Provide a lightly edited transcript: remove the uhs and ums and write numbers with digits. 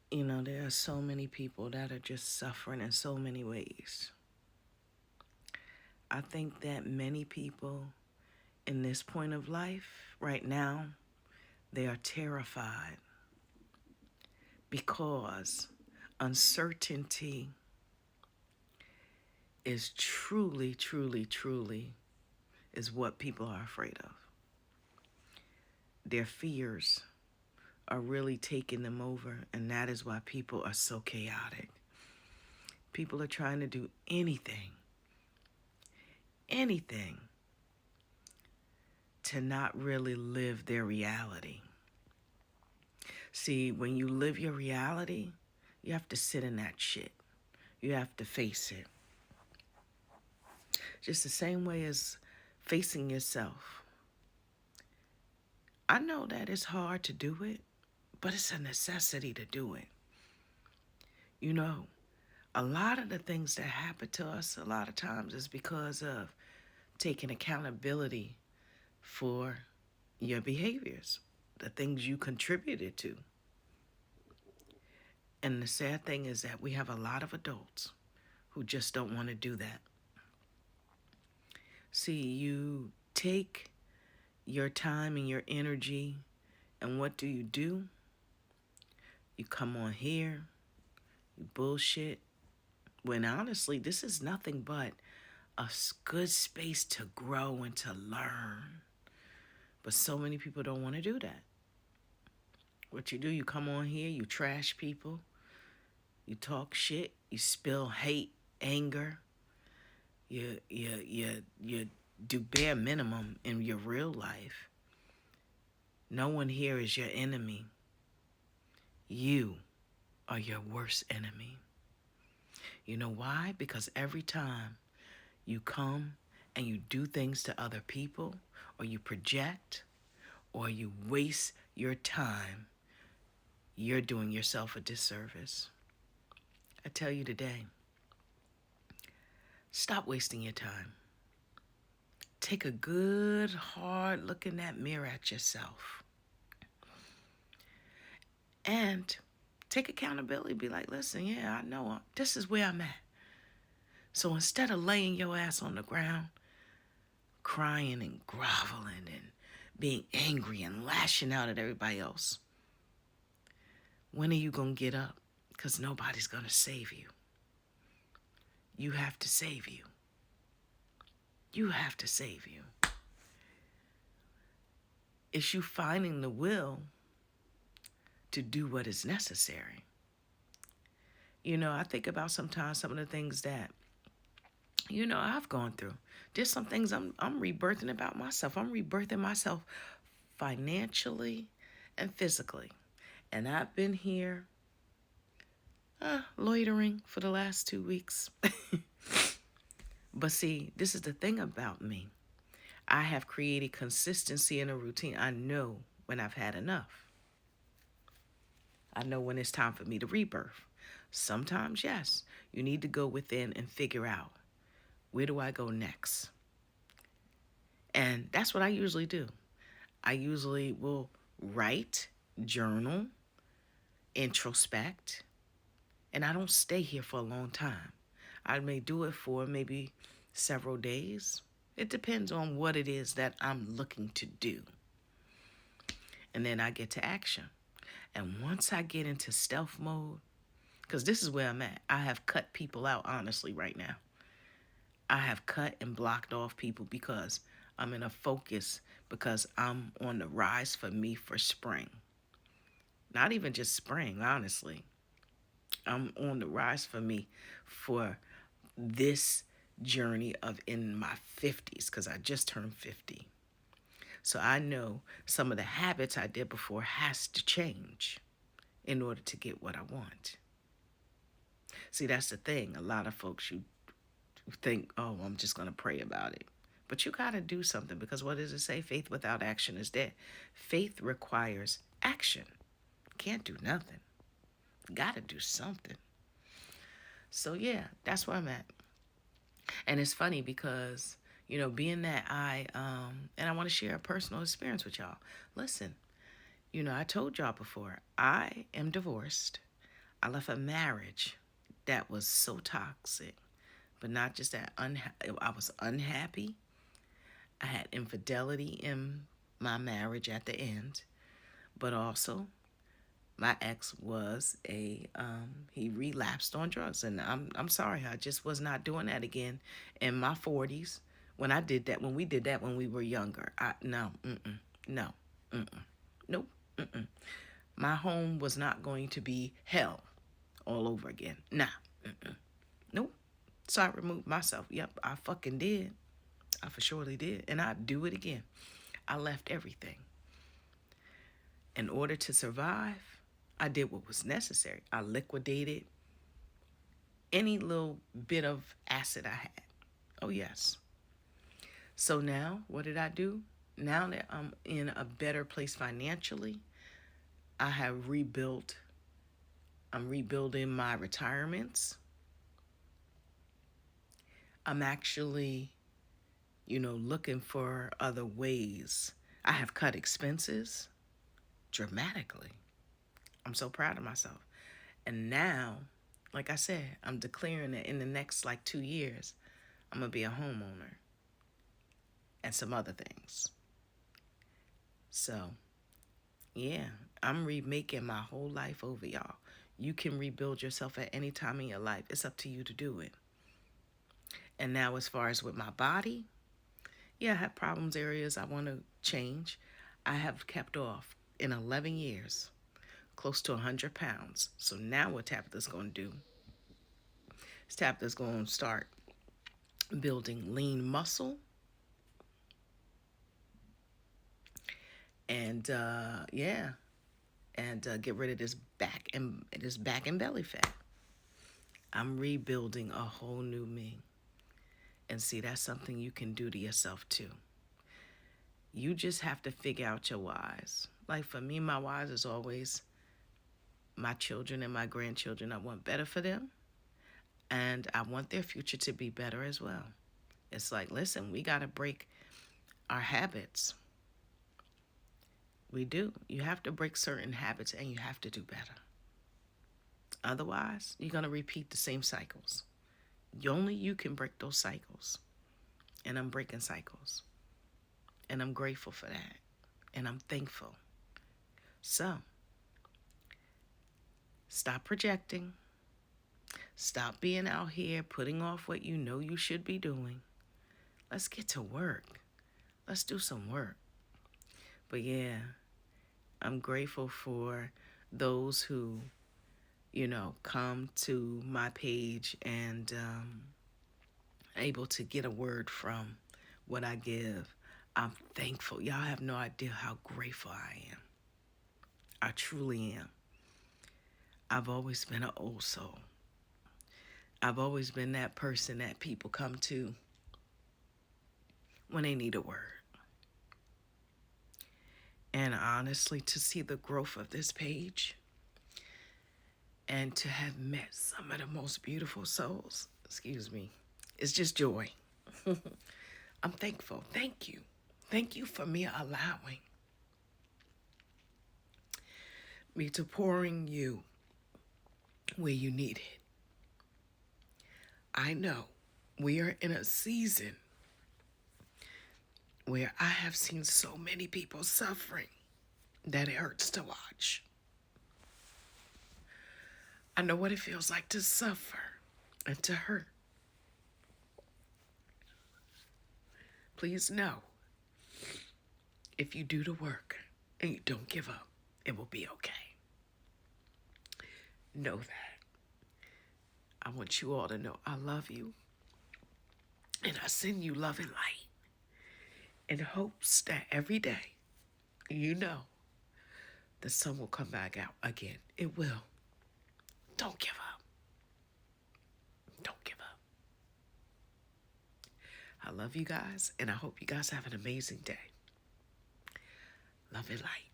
You know, there are so many people that are just suffering in so many ways. I think that many people in this point of life right now, they are terrified because uncertainty is truly, truly, truly is what people are afraid of. Their fears are really taking them over, and that is why people are so chaotic. People are trying to do anything to not really live their reality. See, when you live your reality, you have to sit in that shit. You have to face it. Just the same way as facing yourself. I know that it's hard to do it, but it's a necessity to do it. You know, a lot of the things that happen to us a lot of times is because of taking accountability for your behaviors, the things you contributed to. And the sad thing is that we have a lot of adults who just don't want to do that. See, you take your time and your energy, and what do? You come on here, you bullshit. When honestly, this is nothing but a good space to grow and to learn. But so many people don't want to do that. What you do, you come on here, you trash people, you talk shit, you spill hate, anger, you do bare minimum in your real life. No one here is your enemy. You are your worst enemy. You know why? Because every time you come and you do things to other people, or you project, or you waste your time, you're doing yourself a disservice. I tell you today, stop wasting your time. Take a good, hard look in that mirror at yourself. And take accountability. Be like, listen, yeah, I know this is where I'm at. So instead of laying your ass on the ground, crying and groveling and being angry and lashing out at everybody else, when are you going to get up? Because nobody's going to save you. You have to save you. You have to save you. It's you finding the will to do what is necessary. You know, I think about sometimes some of the things that, I've gone through. There's some things I'm rebirthing about myself. I'm rebirthing myself financially and physically. And I've been here loitering for the last 2 weeks. But see, this is the thing about me. I have created consistency in a routine. I know when I've had enough. I know when it's time for me to rebirth. Sometimes, yes, you need to go within and figure out, where do I go next? And that's what I usually do. I usually will write, journal, introspect, and I don't stay here for a long time. I may do it for maybe several days. It depends on what it is that I'm looking to do. And then I get to action. And once I get into stealth mode, because this is where I'm at, I have cut people out, honestly, right now. I have cut and blocked off people because I'm in a focus, because I'm on the rise for me for spring. Not even just spring, honestly. I'm on the rise for me for this journey of in my 50s, because I just turned 50. So I know some of the habits I did before has to change in order to get what I want. See, that's the thing. A lot of folks, you think, oh, I'm just going to pray about it. But you got to do something, because what does it say? Faith without action is dead. Faith requires action. Can't do nothing. Got to do something. So yeah, that's where I'm at. And it's funny because, being that and I want to share a personal experience with y'all. Listen, I told y'all before, I am divorced. I left a marriage that was so toxic, but not just that. I was unhappy. I had infidelity in my marriage at the end, but also my ex was he relapsed on drugs, and I'm sorry, I just was not doing that again in my 40s. When we did that when we were younger, no, no, nope, my home was not going to be hell all over again. Nah, nope. So I removed myself. Yep, I fucking did. I for surely did, and I'd do it again. I left everything in order to survive. I did what was necessary. I liquidated any little bit of acid I had. Oh, yes. So now, what did I do? Now that I'm in a better place financially, I have rebuilt. I'm rebuilding my retirements. I'm actually, looking for other ways. I have cut expenses dramatically. I'm so proud of myself. And now, like I said, I'm declaring that in the next 2 years, I'm going to be a homeowner and some other things. So, yeah, I'm remaking my whole life over, y'all. You can rebuild yourself at any time in your life. It's up to you to do it. And now, as far as with my body, yeah, I have problems, areas I want to change. I have kept off in 11 years close to 100 pounds. So now what Tabitha's going to do is Tabitha's going to start building lean muscle. And get rid of this back and belly fat. I'm rebuilding a whole new me. And see, that's something you can do to yourself too. You just have to figure out your whys. Like for me, my whys is always my children and my grandchildren. I want better for them. And I want their future to be better as well. It's like, listen, we got to break our habits. We do. You have to break certain habits and you have to do better. Otherwise, you're going to repeat the same cycles. Only you can break those cycles. And I'm breaking cycles. And I'm grateful for that. And I'm thankful. So, stop projecting. Stop being out here putting off what you know you should be doing. Let's get to work. Let's do some work. But yeah, I'm grateful for those who, come to my page and able to get a word from what I give. I'm thankful. Y'all have no idea how grateful I am. I truly am. I've always been an old soul. I've always been that person that people come to when they need a word. And honestly, to see the growth of this page and to have met some of the most beautiful souls, it's just joy. I'm thankful. Thank you. Thank you for me allowing me to pouring you where you need it. I know we are in a season where I have seen so many people suffering that it hurts to watch. I know what it feels like to suffer and to hurt. Please know, if you do the work and you don't give up, it will be okay. Know that. I want you all to know I love you. And I send you love and light in hopes that every day, the sun will come back out again. It will. Don't give up. Don't give up. I love you guys, and I hope you guys have an amazing day. Love and light.